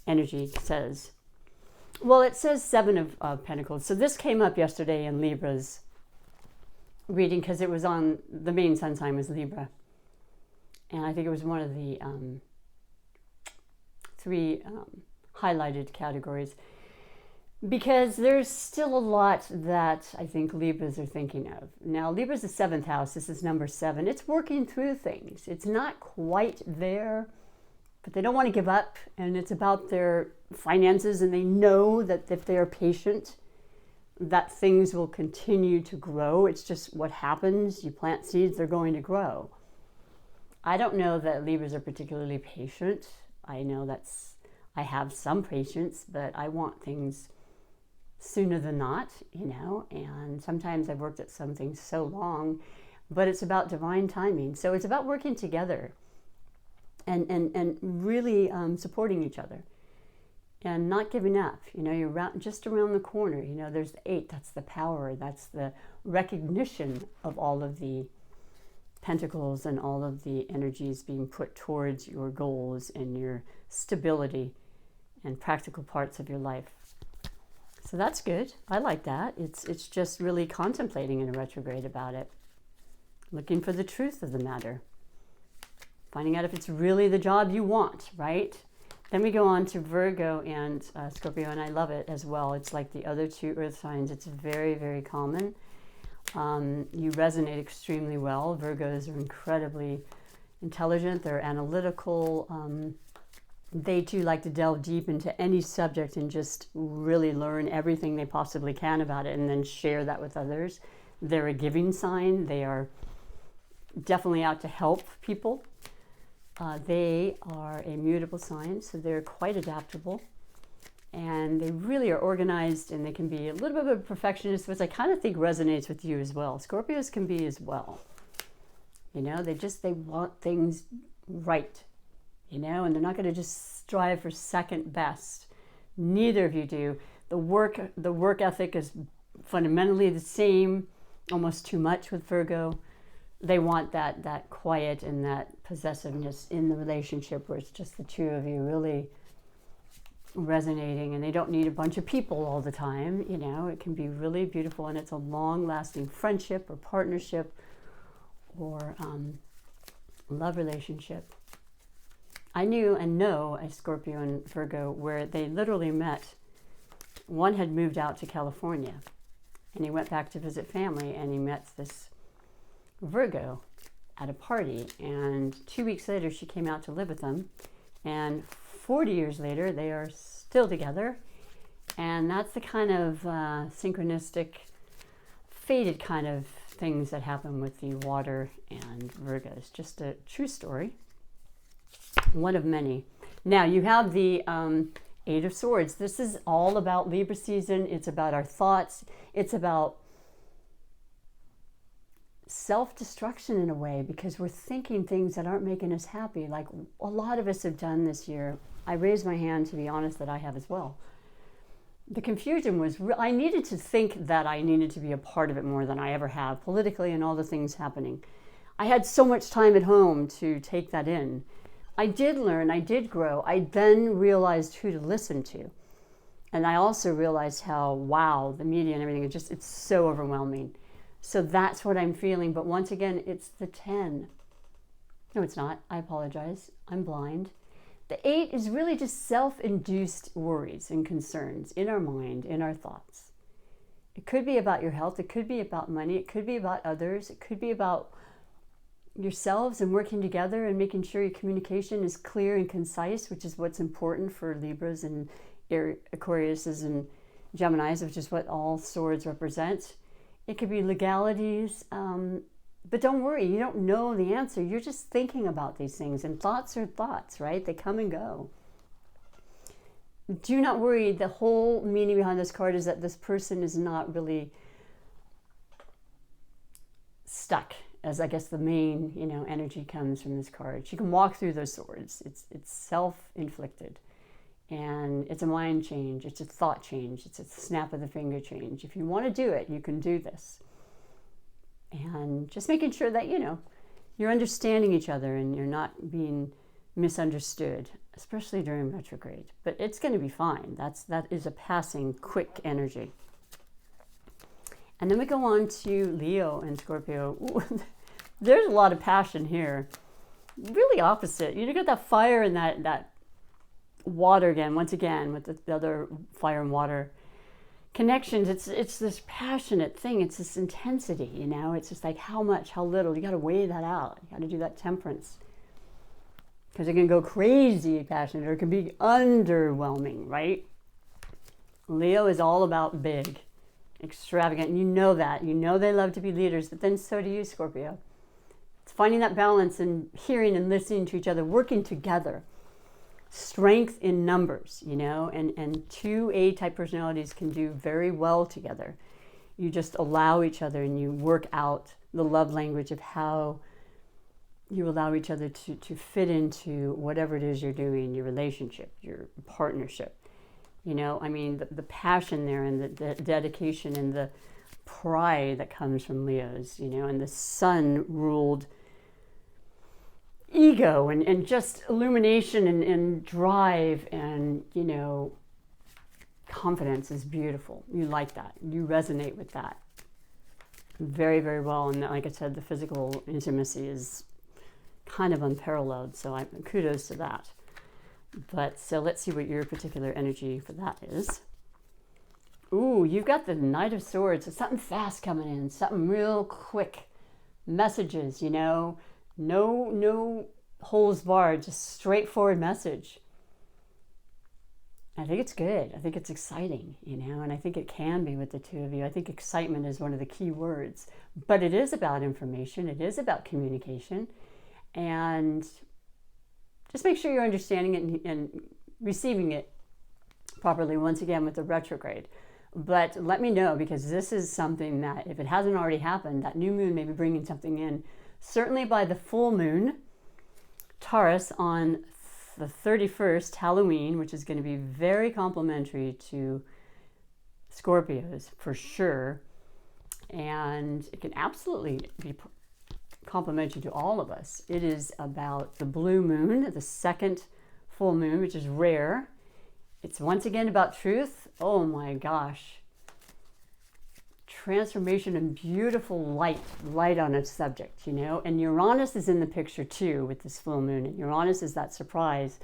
energy says. Well, it says 7 of Pentacles. So this came up yesterday in Libra's reading because it was on, the main sun sign was Libra. And I think it was one of the 3 highlighted categories. Because there's still a lot that I think Libras are thinking of. Now, Libra's the 7th house. This is number 7. It's working through things. It's not quite there, but they don't want to give up. And it's about their finances. And they know that if they are patient, that things will continue to grow. It's just what happens. You plant seeds, they're going to grow. I don't know that Libras are particularly patient. I know I have some patience, but I want things sooner than not, you know, and sometimes I've worked at something so long, but it's about divine timing. So it's about working together and really supporting each other and not giving up. You know, you're just around the corner. You know, there's the 8, that's the power, that's the recognition of all of the pentacles and all of the energies being put towards your goals and your stability and practical parts of your life. So that's good. I like that. It's just really contemplating in a retrograde about it. Looking for the truth of the matter. Finding out if it's really the job you want, right? Then we go on to Virgo and Scorpio, and I love it as well. It's like the other 2 earth signs. It's very, very common. You resonate extremely well. Virgos are incredibly intelligent. They're analytical. They too like to delve deep into any subject and just really learn everything they possibly can about it and then share that with others. They're a giving sign. They are definitely out to help people. They are a mutable sign, so they're quite adaptable. And they really are organized, and they can be a little bit of a perfectionist, which I kind of think resonates with you as well. Scorpios can be as well. You know, they want things right. You know, and they're not going to just strive for second best. Neither of you do. The work ethic is fundamentally the same, almost too much with Virgo. They want that quiet and that possessiveness in the relationship where it's just the 2 of you really resonating, and they don't need a bunch of people all the time. You know, it can be really beautiful, and it's a long-lasting friendship or partnership or love relationship. I knew and know a Scorpio and Virgo where they literally met. One had moved out to California, and he went back to visit family, and he met this Virgo at a party, and 2 weeks later she came out to live with them, and 40 years later they are still together. And that's the kind of synchronistic, fated kind of things that happen with the water and Virgos. Just a true story. One of many. Now you have the 8 of Swords. This is all about Libra season. It's about our thoughts. It's about self-destruction in a way, because we're thinking things that aren't making us happy, like a lot of us have done this year. I raise my hand to be honest that I have as well. The confusion was I needed to think that I needed to be a part of it more than I ever have, politically and all the things happening. I had so much time at home to take that in. I did learn, I did grow. I then realized who to listen to. And I also realized how, wow, the media and everything, it's so overwhelming. So that's what I'm feeling. But once again, it's the 10. No, it's not. I apologize. I'm blind. The 8 is really just self-induced worries and concerns in our mind, in our thoughts. It could be about your health. It could be about money. It could be about others. It could be about yourselves and working together and making sure your communication is clear and concise, which is what's important for Libras and Aquariuses and Geminis, which is what all swords represent. It could be legalities, but don't worry, you don't know the answer. You're just thinking about these things, and thoughts are thoughts, right? They come and go. Do not worry. The whole meaning behind this card is that this person is not really stuck as I guess the main, energy comes from this card. She can walk through those swords. It's self-inflicted. And it's a mind change. It's a thought change. It's a snap of the finger change. If you want to do it, you can do this. And just making sure that, you're understanding each other and you're not being misunderstood, especially during retrograde. But it's going to be fine. That is a passing, quick energy. And then we go on to Leo and Scorpio. Ooh, there's a lot of passion here. Really opposite. You got that fire and that water again, once again, with the other fire and water connections. It's this passionate thing. It's this intensity, It's just like how much, how little. You got to weigh that out. You got to do that temperance. Because it can go crazy passionate or it can be underwhelming, right? Leo is all about big, extravagant. And you know that. You know they love to be leaders, but then so do you, Scorpio. It's finding that balance and hearing and listening to each other, working together. Strength in numbers, and two A-type personalities can do very well together. You just allow each other and you work out the love language of how you allow each other to fit into whatever it is you're doing, your relationship, your partnership. The passion there and the dedication and the pride that comes from Leos, and the sun-ruled ego and just illumination and drive and, confidence is beautiful. You like that. You resonate with that very, very well. And like I said, the physical intimacy is kind of unparalleled. So kudos to that. But so let's see what your particular energy for that is. Ooh, you've got the Knight of Swords. It's something fast coming in, something real quick. Messages, no holes barred, just straightforward message. I think it's good. I think it's exciting, and I think it can be with the two of you. I think excitement is one of the key words, but it is about information. It is about communication, and just make sure you're understanding it and receiving it properly once again with the retrograde. But let me know, because this is something that, if it hasn't already happened, that new moon may be bringing something in. Certainly by the full moon, Taurus, on the 31st, Halloween, which is going to be very complimentary to Scorpios for sure. And it can absolutely be complimentary to all of us. It is about the blue moon, the second full moon, which is rare. It's once again about truth. Oh my gosh. Transformation and beautiful light on a subject, and Uranus is in the picture too with this full moon. And Uranus is that surprise,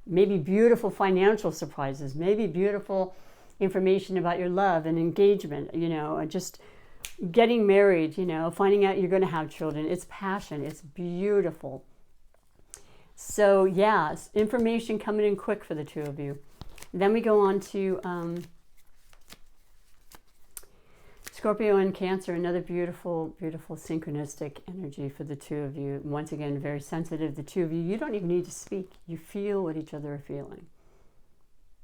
maybe beautiful financial surprises, maybe beautiful information about your love and engagement, just getting married, finding out you're going to have children. It's passion. It's beautiful. So yeah, information coming in quick for the two of you. Then we go on to Scorpio and Cancer, another beautiful, beautiful synchronistic energy for the two of you. Once again, very sensitive, the two of you. You don't even need to speak. You feel what each other are feeling.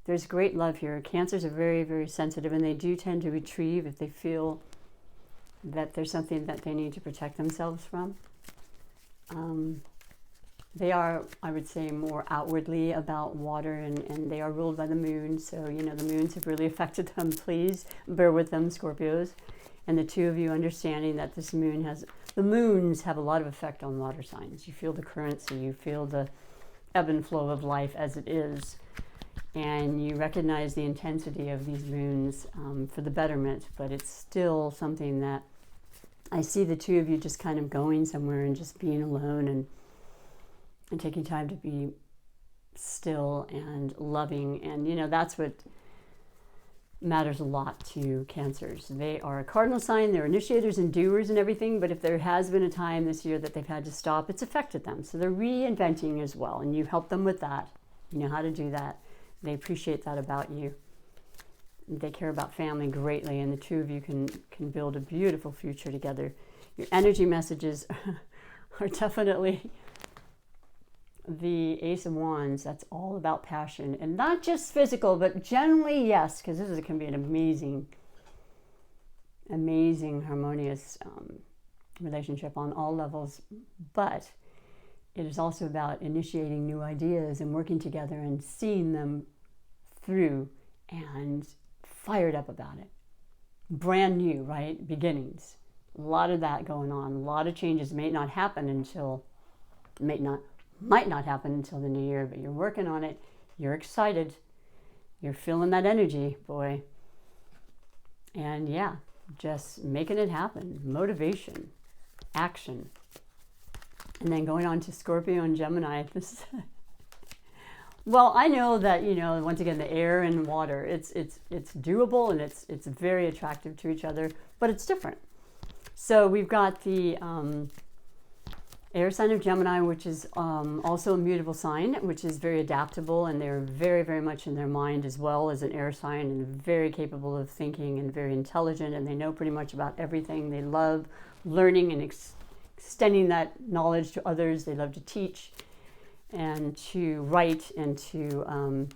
There's great love here. Cancers are very, very sensitive, and they do tend to retrieve if they feel that there's something that they need to protect themselves from. They are, I would say, more outwardly about water, and they are ruled by the moon. So, the moons have really affected them. Please bear with them, Scorpios. And the two of you understanding that this moon the moons have a lot of effect on water signs. You feel the currency, you feel the ebb and flow of life as it is. And you recognize the intensity of these moons for the betterment, but it's still something that I see the two of you just kind of going somewhere and just being alone and taking time to be still and loving. And, that's what matters a lot to Cancers. They are a cardinal sign. They're initiators and doers and everything. But if there has been a time this year that they've had to stop, it's affected them. So they're reinventing as well. And you help them with that. You know how to do that. They appreciate that about you. They care about family greatly. And the two of you can build a beautiful future together. Your energy messages are definitely the Ace of Wands. That's all about passion, and not just physical, but generally, yes, because can be an amazing harmonious relationship on all levels, but it is also about initiating new ideas and working together and seeing them through and fired up about it. Brand new, right? Beginnings. A lot of that going on. A lot of changes might not happen until the new year, but you're working on it. You're excited. You're feeling that energy, boy. And yeah, just making it happen. Motivation, action. And then going on to Scorpio and Gemini. This well, I know that, once again, the air and water, it's doable, and it's very attractive to each other, but it's different. So we've got the air sign of Gemini, which is also a mutable sign, which is very adaptable, and they're very, very much in their mind as well as an air sign, and very capable of thinking and very intelligent, and they know pretty much about everything. They love learning and extending that knowledge to others. They love to teach and to write and to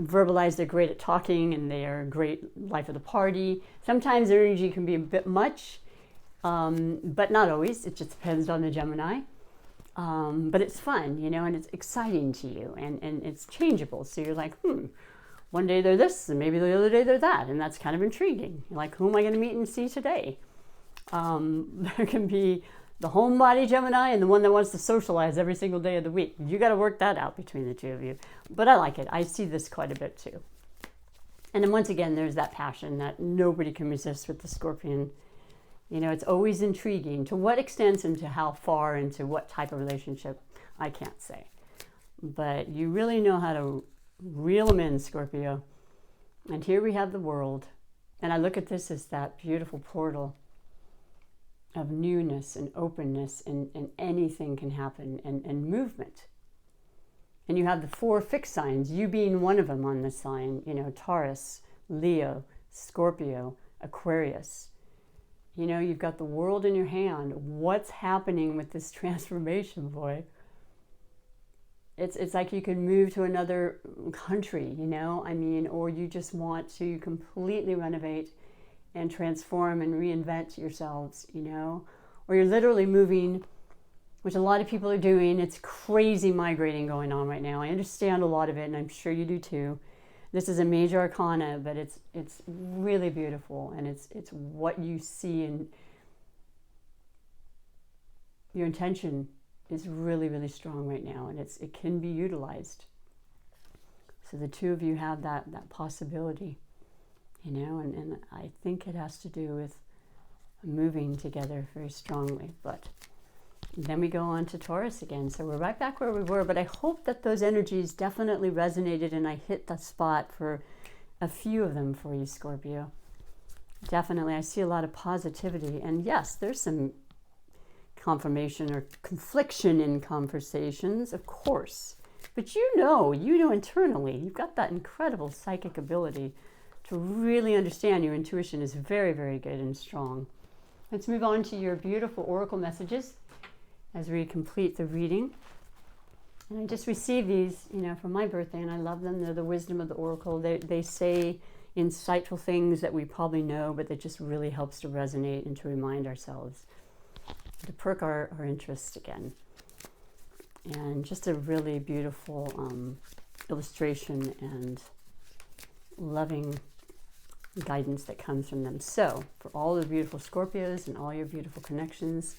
verbalize. They're great at talking, and they are great life of the party. Sometimes their energy can be a bit much, but not always. It just depends on the Gemini. But it's fun, and it's exciting to you, and it's changeable. So you're like, one day they're this, and maybe the other day they're that, and that's kind of intriguing. You're like, who am I going to meet and see today? There can be the homebody Gemini and the one that wants to socialize every single day of the week. You got to work that out between the two of you. But I like it. I see this quite a bit too. And then once again, there's that passion that nobody can resist with the Scorpion. It's always intriguing. To what extent and to how far and to what type of relationship, I can't say. But you really know how to reel them in, Scorpio. And here we have the world. And I look at this as that beautiful portal of newness and openness, and anything can happen, and movement. And you have the 4 fixed signs, you being one of them on this sign, Taurus, Leo, Scorpio, Aquarius. You've got the world in your hand. What's happening with this transformation, boy? It's like you can move to another country, or you just want to completely renovate and transform and reinvent yourselves, or you're literally moving, which a lot of people are doing. It's crazy migrating going on right now. I understand a lot of it, and I'm sure you do too. This is a major arcana, but it's really beautiful, and it's what you see, and your intention is really, really strong right now, and it can be utilized. So the two of you have that possibility. And I think it has to do with moving together very strongly. But then we go on to Taurus again. So we're right back where we were, but I hope that those energies definitely resonated, and I hit the spot for a few of them for you, Scorpio. Definitely, I see a lot of positivity. And yes, there's some confirmation or confliction in conversations, of course. But you know internally, you've got that incredible psychic ability to really understand. Your intuition is very, very good and strong. Let's move on to your beautiful oracle messages as we complete the reading. And I just received these, for my birthday, and I love them. They're the wisdom of the oracle. They say insightful things that we probably know, but that just really helps to resonate and to remind ourselves, to perk our interest again. And just a really beautiful illustration and loving guidance that comes from them. So for all the beautiful Scorpios and all your beautiful connections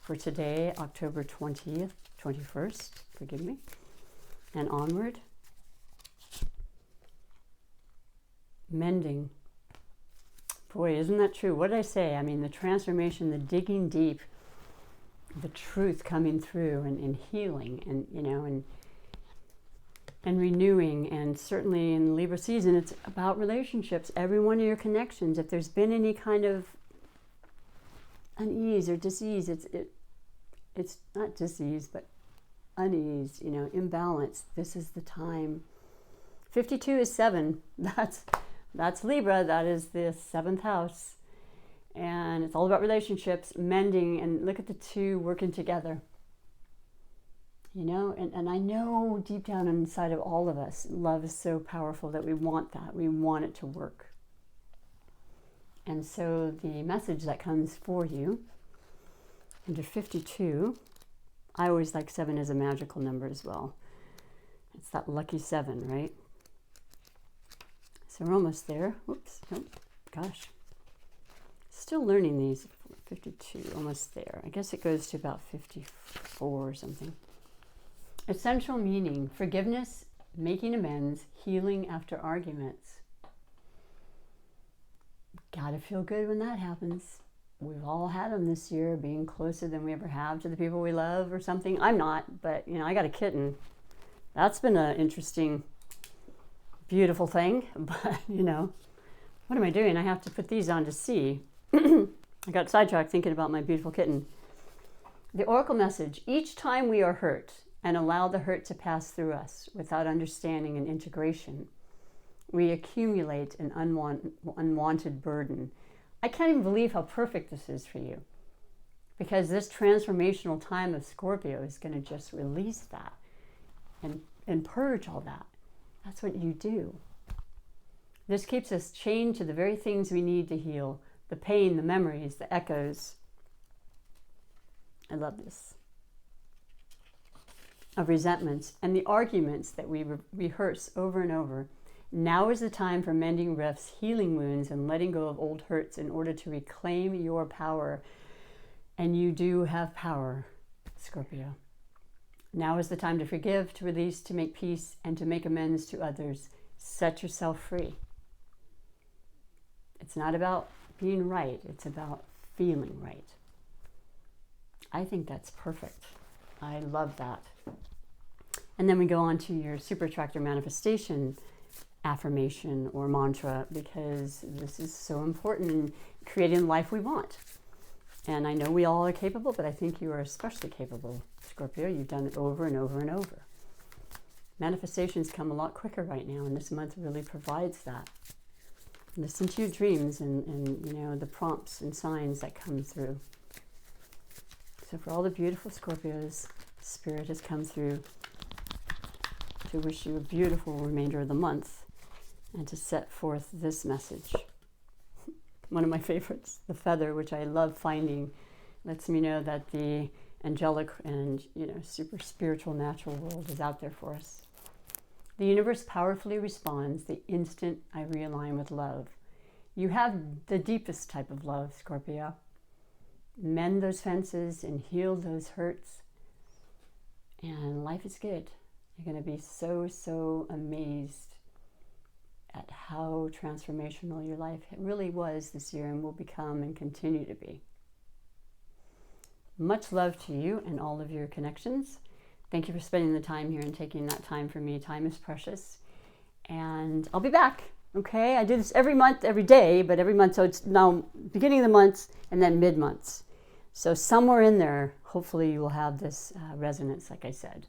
for today, October 20th, 21st, forgive me, and onward, mending. Boy, isn't that true? What did I say? I mean, the transformation, the digging deep, the truth coming through, and healing, and renewing. And certainly in Libra season, it's about relationships. Every one of your connections, if there's been any kind of unease or disease, it's not disease, but unease, imbalance. This is the time. 52 is 7. That's Libra. That is the 7th house. And it's all about relationships, mending, and look at the two working together. And I know deep down inside of all of us, love is so powerful that we want that. We want it to work. And so the message that comes for you Under 52, I always like 7 as a magical number as well. It's that lucky 7, right? So we're almost there. Oops, oh, gosh. Still learning these. 52, almost there. I guess it goes to about 54 or something. Essential meaning: forgiveness, making amends, healing after arguments. Gotta feel good when that happens. We've all had them this year, being closer than we ever have to the people we love or something. I'm not, but you know, I got a kitten. That's been an interesting, beautiful thing. But you know, what am I doing? I have to put these on to see. I got sidetracked thinking about my beautiful kitten. The Oracle message: each time we are hurt and allow the hurt to pass through us without understanding and integration, we accumulate an unwanted burden. I can't even believe how perfect this is for you, because this transformational time of Scorpio is going to just release that and purge all that. That's what you do. This keeps us chained to the very things we need to heal: the pain, the memories, the echoes. I love this. Of resentments and the arguments that we rehearse over and over. Now is the time for mending rifts, healing wounds, and letting go of old hurts in order to reclaim your power. And you do have power, Scorpio. Now is the time to forgive, to release, to make peace, and to make amends to others. Set yourself free. It's not about being right. It's about feeling right. I think that's perfect. I love that. And then we go on to your super attractor manifestation affirmation or mantra, because this is so important in creating the life we want. And I know we all are capable, but I think you are especially capable, Scorpio. You've done it over and over and over. Manifestations come a lot quicker right now, and this month really provides that. Listen to your dreams and you know, the prompts and signs that come through. So for all the beautiful Scorpios, Spirit has come through to wish you a beautiful remainder of the month and to set forth this message. One of my favorites, the feather, which I love finding, lets me know that the angelic and, you know, super spiritual natural world is out there for us. The universe powerfully responds the instant I realign with love. You have the deepest type of love, Scorpio. Mend those fences and heal those hurts, and life is good. You're going to be so amazed at how transformational your life really was this year and will become and continue to be. Much love to you and all of your connections. Thank you for spending the time here and taking that time for me. Time is precious. And I'll be back, okay? I do this every month, every day, but every month, so it's now beginning of the months and then mid-months. So somewhere in there, hopefully you will have this resonance, like I said.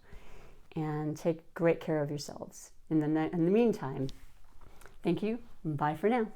And take great care of yourselves. In the meantime, thank you. Bye for now.